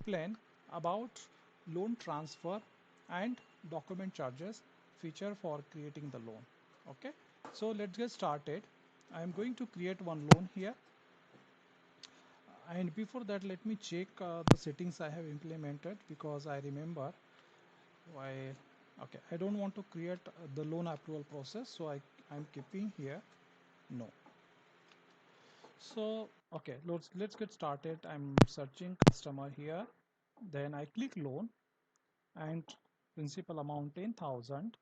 explain about loan transfer and document charges feature for creating the loan. Okay, so let's get started. I am going to create one loan here, and before that let me check the settings I have implemented, because I remember why. Okay, I don't want to create the loan approval process, so I'm keeping here no. So okay, let's get started. I'm searching customer here, then I click loan, and principal amount 10,000,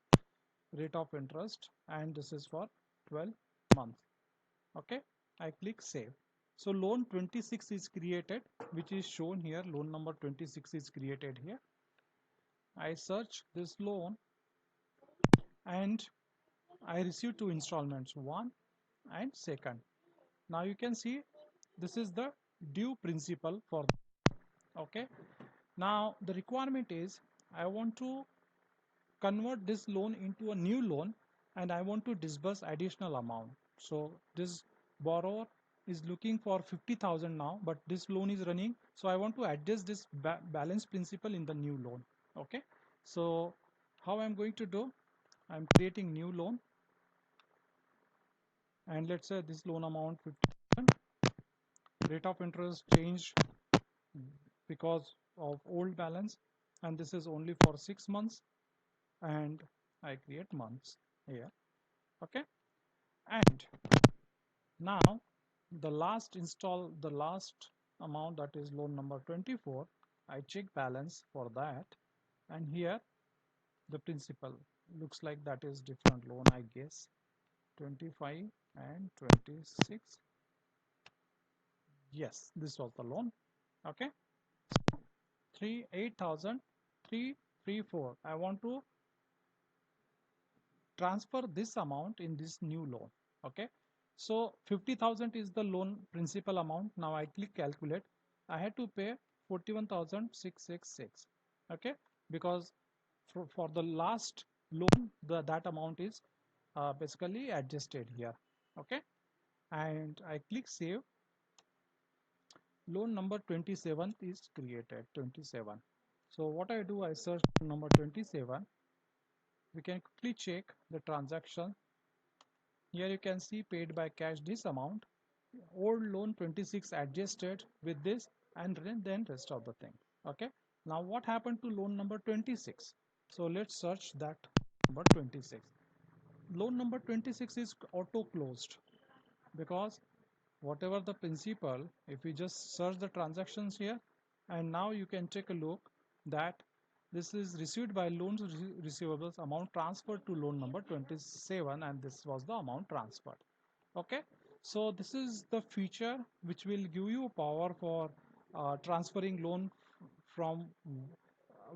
rate of interest, and this is for 12 months. Okay, I click save. So loan 26 is created, which is shown here. Loan number 26 is created here. I search this loan and I received two installments, one and second. Now you can see this is the due principal for. Okay, now the requirement is I want to convert this loan into a new loan, and I want to disburse additional amount. So this borrower is looking for 50,000 now, but this loan is running, so I want to adjust this balance principal in the new loan. Okay, so how I'm going to do, I'm creating new loan, and let's say this loan amount 50,000, rate of interest changed because of old balance, and this is only for 6 months, and I create months here. Okay, and now the last amount, that is loan number 24, I check balance for that, and here the principal looks like that is different loan, I guess 25 and 26. Yes, this was the loan. Okay, 8,334. I want to transfer this amount in this new loan. Okay, so 50,000 is the loan principal amount. Now I click calculate. I had to pay 41,666. Okay, because for the last loan that amount is basically adjusted here. Okay, and I click save. Loan number 27 is created, 27. So what I do, I search number 27. We can quickly check the transaction. Here you can see paid by cash this amount, old loan 26 adjusted with this, and then rest of the thing. Okay, now what happened to loan number 26? So let's search that number 26. Loan number 26 is auto closed, because whatever the principal, if we just search the transactions here, and now you can take a look that this is received by loans receivables amount transferred to loan number 27, and this was the amount transferred. Okay, so this is the feature which will give you power for transferring loan from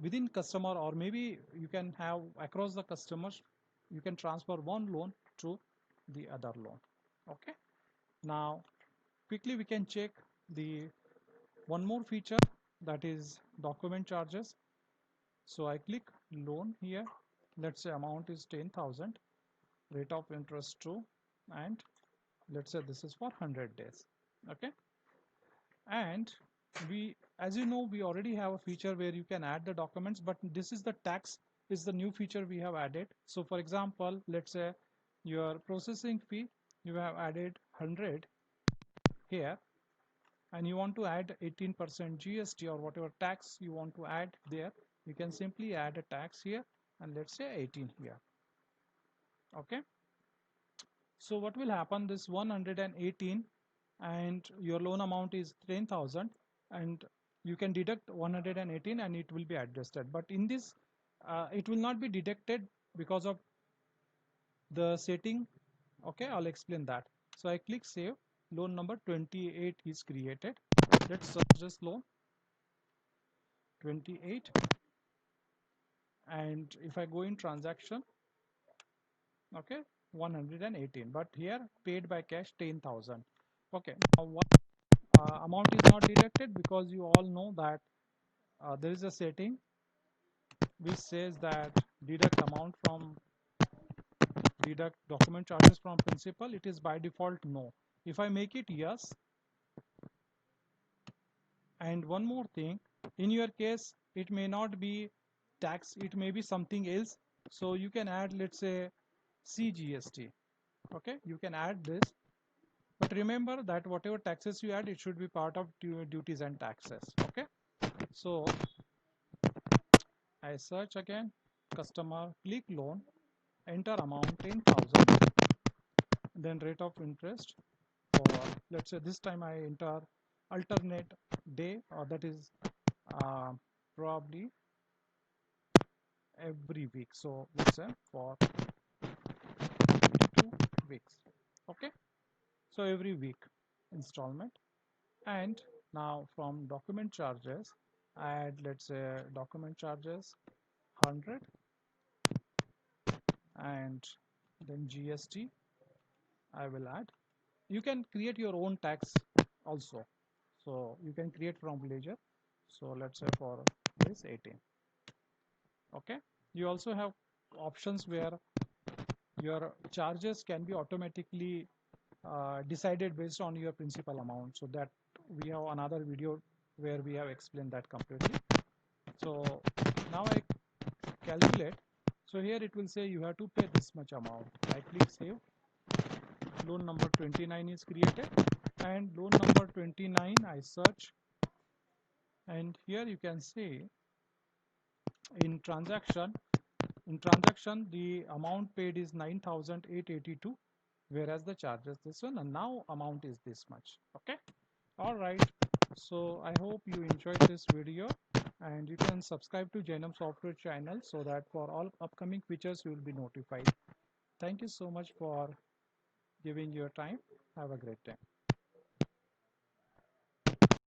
within customer, or maybe you can have across the customers, you can transfer one loan to the other loan. Okay, now quickly we can check the one more feature, that is document charges. So I click loan here, let's say amount is 10,000, rate of interest 2, and let's say this is for 100 days. Okay, and we, as you know, we already have a feature where you can add the documents, but this is the tax is the new feature we have added. So for example, let's say your processing fee, you have added 100 here, and you want to add 18% GST or whatever tax you want to add there, you can simply add a tax here, and let's say 18 here. Okay, so what will happen, this 118, and your loan amount is 10,000, and you can deduct 118 and it will be adjusted, but in this it will not be deducted because of the setting. Okay, I'll explain that. So I click save. Loan number 28 is created. Let's search this loan 28, and if I go in transaction, okay, 118, but here paid by cash 10,000. Okay, now what amount is not deducted, because you all know that there is a setting which says that deduct amount from deduct document charges from principal. It is by default no. If I make it yes, and one more thing, In your case, it may not be tax, it may be something else. So you can add, let's say, CGST. Okay, you can add this, but remember that whatever taxes you add, it should be part of duties and taxes. Okay, so I search again, customer, click loan, enter amount 10,000, then rate of interest, or let's say this time I enter alternate day, or that is uh, probably every week. So let's say for 2 weeks. Okay, so every week installment. And now from document charges, add, let's say, document charges 100, and then GST I will add. You can create your own tax also, so you can create from Ledger. So let's say for this 18. Okay, you also have options where your charges can be automatically decided based on your principal amount. So that we have another video where we have explained that completely. So now I calculate. So here it will say you have to pay this much amount. I click save. Loan number 29 is created, and loan number 29 I search, and here you can see in transaction the amount paid is 9,882, whereas the charges this one, and now amount is this much. Okay, all right, so I hope you enjoyed this video, and you can subscribe to Jainam Software channel so that for all upcoming features you will be notified. Thank you so much for giving your time. Have a great day.